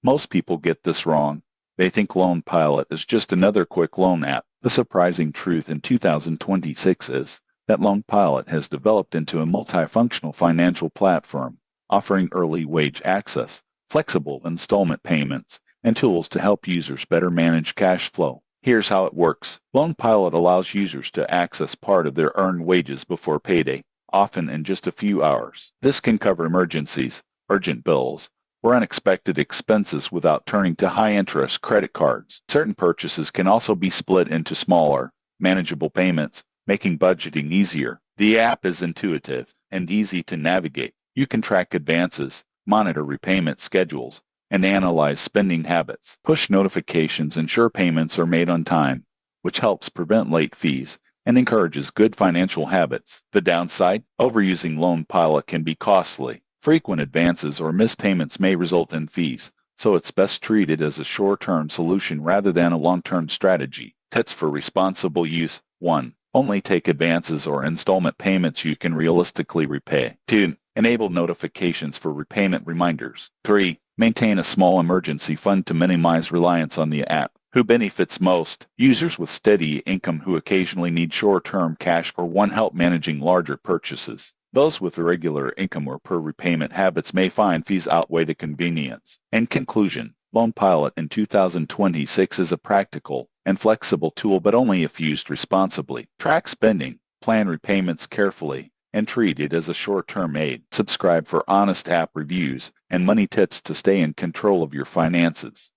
Most people get this wrong. They think Loan Pilot is just another quick loan app. The surprising truth in 2026 is that Loan Pilot has developed into a multifunctional financial platform, offering early wage access, flexible installment payments, and tools to help users better manage cash flow. Here's how it works. Loan Pilot allows users to access part of their earned wages before payday, often in just a few hours. This can cover emergencies, urgent bills, or unexpected expenses without turning to high-interest credit cards. Certain purchases can also be split into smaller, manageable payments, making budgeting easier. The app is intuitive and easy to navigate. You can track advances, monitor repayment schedules, and analyze spending habits. Push notifications ensure payments are made on time, which helps prevent late fees and encourages good financial habits. The downside? Overusing Loan Pilot can be costly. Frequent advances or missed payments may result in fees, so it's best treated as a short-term solution rather than a long-term strategy. Tips for responsible use. 1. Only take advances or installment payments you can realistically repay. 2. Enable notifications for repayment reminders. 3. Maintain a small emergency fund to minimize reliance on the app. Who benefits most? Users with steady income who occasionally need short-term cash or want help managing larger purchases. Those with irregular income or per repayment habits may find fees outweigh the convenience. In conclusion, Loan Pilot in 2026 is a practical and flexible tool, but only if used responsibly. Track spending, plan repayments carefully, and treat it as a short-term aid. Subscribe for honest app reviews and money tips to stay in control of your finances.